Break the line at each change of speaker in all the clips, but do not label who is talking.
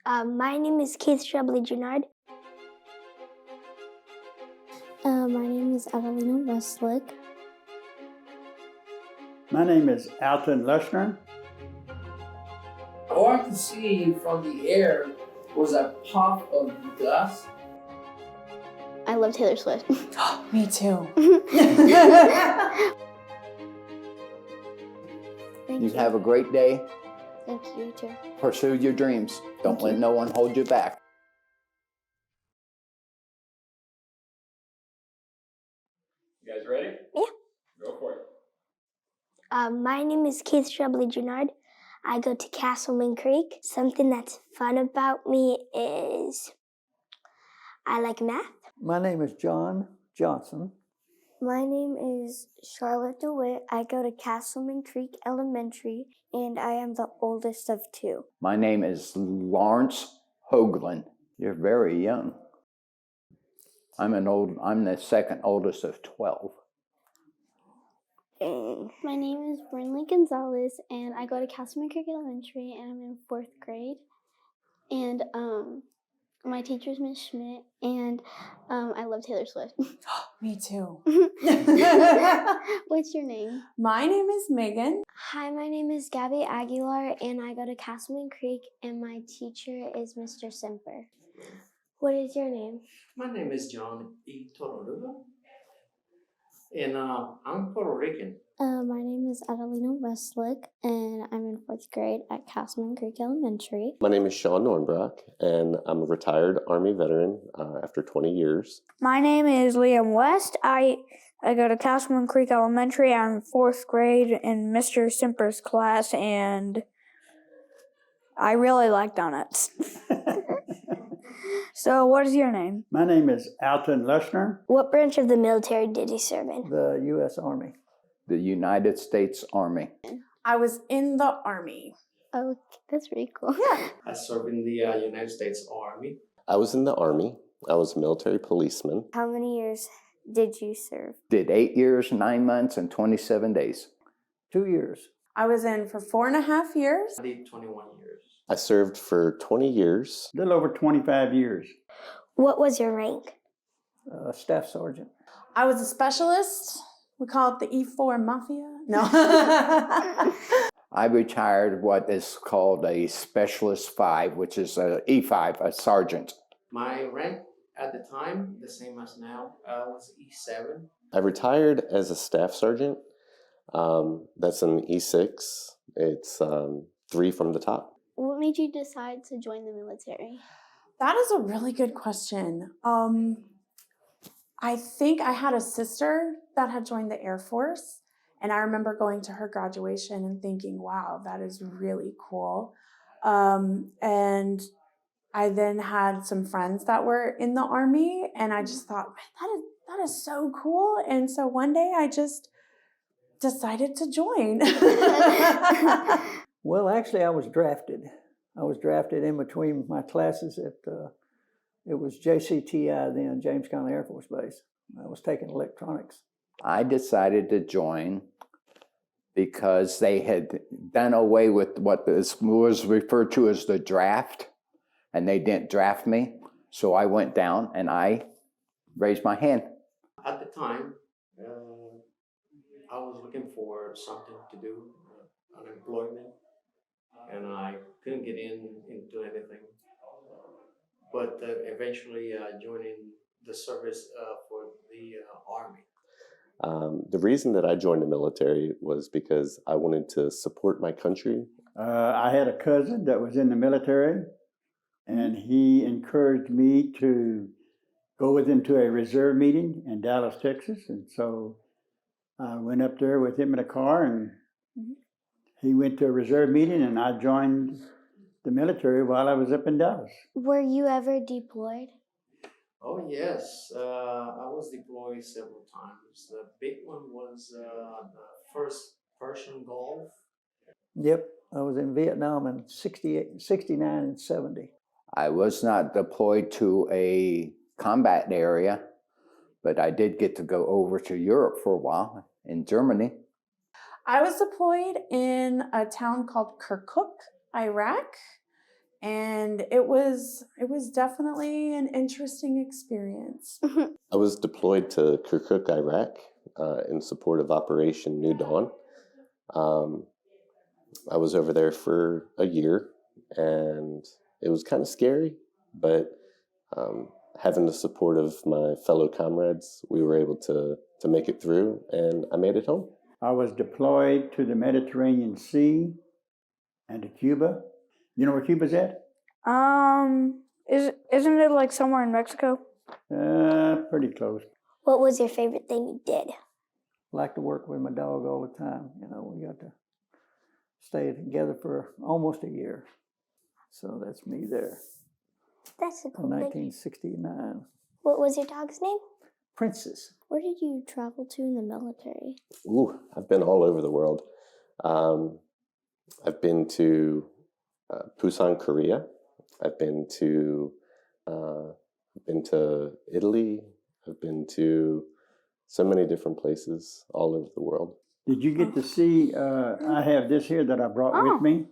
My name is Keith Shubley-Junard.
My name is Evelina Westlick.
My name is Alton Lushner.
All I could see from the air was a puff of dust.
I love Taylor Swift.
Me too.
Thank
You have a great day.
Thank you, too.
Pursue your dreams. Don't let no one hold you back.
You guys ready?
Yeah.
Go for it.
My name is Keith Shubley-Junard. I go to Castleman Creek. Something that's fun about me is I like math.
My name is John Johnson.
My name is Charlotte DeWitt. I go to Castleman Creek Elementary, and I am the oldest of two.
My name is Lawrence Hoagland. You're very young. I'm the second oldest of 12.
My name is Brinley Gonzalez, and I go to Castleman Creek Elementary, and I'm in 4th grade. And my teacher's Miss Schmidt, and I love Taylor Swift.
Me too.
What's your name?
My name is Megan.
Hi, my name is Gabby Aguilar, and I go to Castleman Creek, and my teacher is Mr. Semper. What is your name?
My name is John E. Tororuga, and I'm Puerto Rican.
My name is Adelina Westlick, and I'm in 4th grade at Castleman Creek Elementary.
My name is Sean Nornbrock, and I'm a retired Army veteran after 20 years.
My name is Liam West. I go to Castleman Creek Elementary. I'm in 4th grade in Mr. Semper's class, and I really like donuts. So, what is your name?
My name is Alton Lushner.
What branch of the military did you serve in?
The U.S. Army.
The United States Army.
I was in the Army.
Oh, that's pretty cool.
Yeah.
I served in the United States Army.
I was in the Army. I was a military policeman.
How many years did you serve?
Did 8 years, 9 months, and 27 days.
2 years.
I was in for 4.5 years.
I did 21 years.
I served for 20 years.
A little over 25 years.
What was your rank?
Staff sergeant.
I was a specialist. We call it the E4 Mafia. No.
I retired what is called a Specialist 5, which is a E5, a sergeant.
My rank at the time, the same as now, was E7.
I retired as a staff sergeant. That's an E6. It's 3 from the top.
What made you decide to join the military?
That is a really good question. I think I had a sister that had joined the Air Force, and I remember going to her graduation and thinking, wow, that is really cool. And I then had some friends that were in the Army, and I just thought, man, that is so cool. And so one day I just decided to join.
Well, actually, I was drafted. I was drafted in between my classes at, it was JCTI then, James Conley Air Force Base. I was taking electronics.
I decided to join because they had done away with what was referred to as the draft, and they didn't draft me. So I went down and I raised my hand.
At the time, I was looking for something to do, unemployment, and I couldn't get into anything. But eventually joining the service for the Army.
The reason that I joined the military was because I wanted to support my country.
I had a cousin that was in the military, and he encouraged me to go with him to a reserve meeting in Dallas, Texas. And so I went up there with him in a car, and he went to a reserve meeting, and I joined the military while I was up in Dallas.
Were you ever deployed?
Oh, yes. I was deployed several times. The big one was the first Persian Gulf.
Yep, I was in Vietnam in 68, 69 and 70.
I was not deployed to a combat area, but I did get to go over to Europe for a while, in Germany.
I was deployed in a town called Kirkuk, Iraq, and it was definitely an interesting experience.
I was deployed to Kirkuk, Iraq, in support of Operation New Dawn. I was over there for a year, and it was kind of scary, but having the support of my fellow comrades, we were able to make it through, and I made it home.
I was deployed to the Mediterranean Sea and to Cuba. You know where Cuba's at?
Isn't it like somewhere in Mexico?
Pretty close.
What was your favorite thing you did?
Like to work with my dog all the time. You know, we got to stay together for almost a year. So that's me there.
That's a cool thing.
1969.
What was your dog's name?
Princess.
Where did you travel to in the military?
Ooh, I've been all over the world. I've been to Busan, Korea. I've been to Italy. I've been to so many different places all over the world.
Did you get to see, I have this here that I brought with me.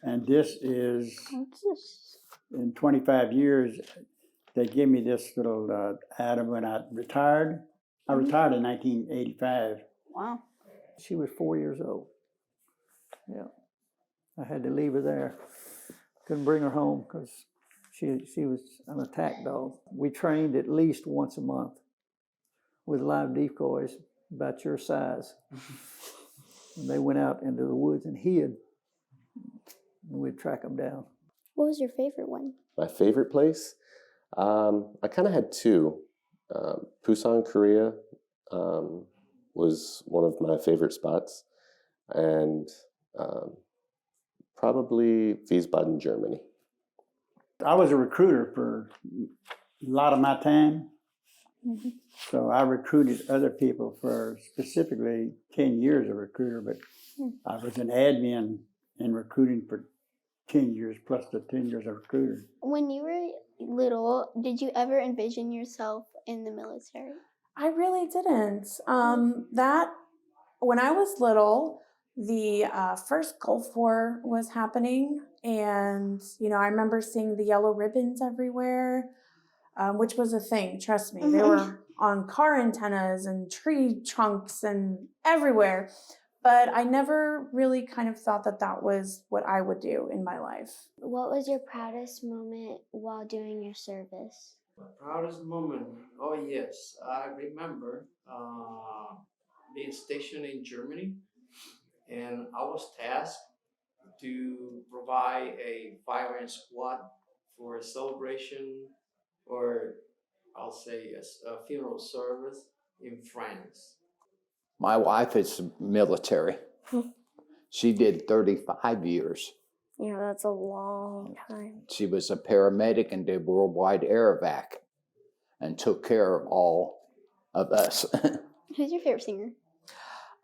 And this is,
What's this?
in 25 years, they gave me this little item when I retired. I retired in 1985.
Wow.
She was 4 years old. Yeah. I had to leave her there. Couldn't bring her home because she was an attack dog. We trained at least once a month with live decoys about your size. And they went out into the woods and hid. And we'd track them down.
What was your favorite one?
My favorite place? I kind of had two. Busan, Korea was one of my favorite spots. And probably Wiesbaden, Germany.
I was a recruiter for a lot of my time.
Mm-hmm.
So I recruited other people for specifically 10 years of recruiter, but I was an admin in recruiting for 10 years plus the 10 years of recruiter.
When you were little, did you ever envision yourself in the military?
I really didn't. When I was little, the first Gulf War was happening, and I remember seeing the yellow ribbons everywhere, which was a thing. Trust me, they were on car antennas and tree trunks and everywhere. But I never really kind of thought that was what I would do in my life.
What was your proudest moment while doing your service?
My proudest moment, oh yes, I remember being stationed in Germany, and I was tasked to provide a firing squad for a celebration, or I'll say a funeral service in France.
My wife is military. She did 35 years.
Yeah, that's a long time.
She was a paramedic and did worldwide air evac and took care of all of us.
Who's your favorite singer?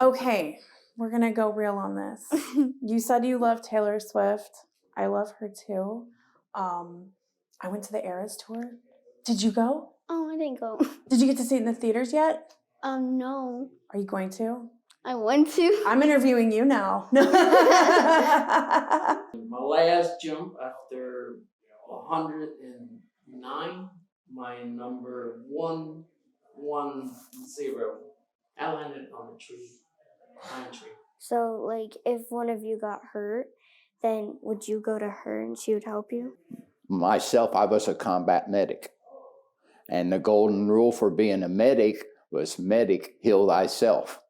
Okay, we're going to go real on this. You said you love Taylor Swift. I love her too. I went to the Eras tour. Did you go?
Oh, I didn't go.
Did you get to see it in the theaters yet?
No.
Are you going to?
I want to.
I'm interviewing you now.
My last jump after 109, my number 110, I landed on a pine tree.
So, like, if one of you got hurt, then would you go to her and she would help you?
Myself, I was a combat medic. And the golden rule for being a medic was medic, heal thyself.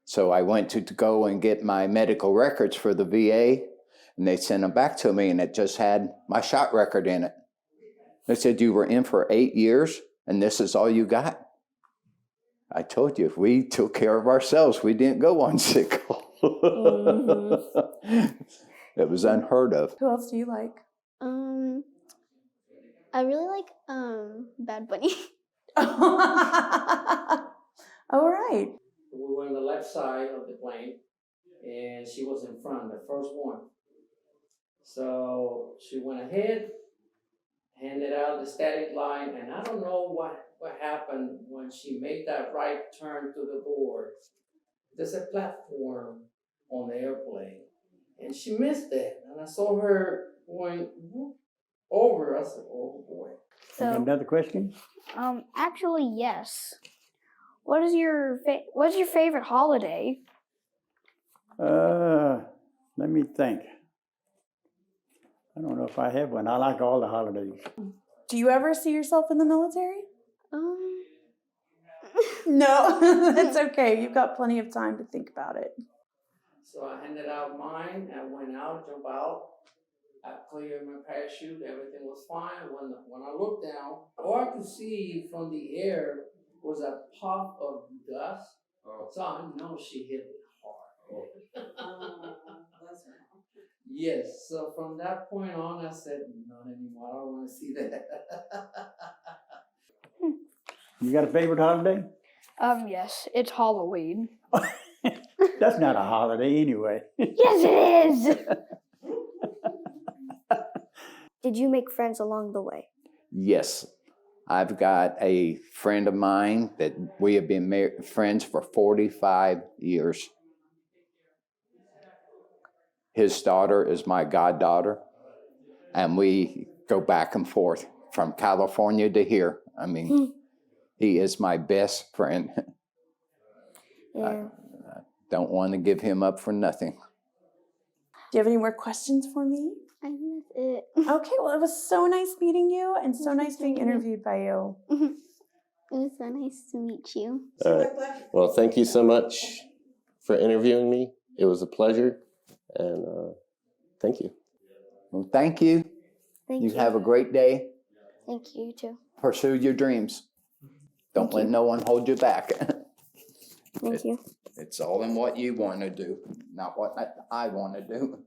So I went to go and get my medical records for the VA, and they sent them back to me, and it just had my shot record in it. They said, you were in for 8 years, and this is all you got? I told you, we took care of ourselves. We didn't go on sick call. It was unheard of.
Who else do you like?
I really like Bad Bunny.
All right.
We were on the left side of the plane, and she was in front, the first one. So she went ahead, handed out the static line, and I don't know what happened when she made that right turn to the board. There's a platform on the airplane, and she missed that. And I saw her going whoop over. I said, "Oh boy."
You got
So,
another question?
actually, yes. What's your favorite holiday?
Let me think. I don't know if I have one. I like all the holidays.
Do you ever see yourself in the military?
Um,
No, that's okay. You've got plenty of time to think about it.
So I handed out mine. I went out, jumped out. I cleared my parachute. Everything was fine. When I looked down, all I could see from the air was a puff of dust. So I know she hit it hard. Yes. So from that point on, I said, "Not anymore. I don't want to see that."
You got a favorite holiday?
Yes, it's Halloween.
That's not a holiday anyway.
Yes, it is.
Did you make friends along the way?
Yes, I've got a friend of mine that we have been friends for 45 years. His daughter is my goddaughter, and we go back and forth from California to here. I mean, he is my best friend.
Yeah.
I don't want to give him up for nothing.
Do you have any more questions for me?
I think that's it.
Okay, well, it was so nice meeting you and so nice being interviewed by you.
It was so nice to meet you.
All right. Well, thank you so much for interviewing me. It was a pleasure, and thank you.
Well, thank you.
Thank
You
you.
have a great day.
Thank you too.
Pursue your dreams. Don't let no one hold you back.
Thank you.
It's all in what you want to do, not what I want to do.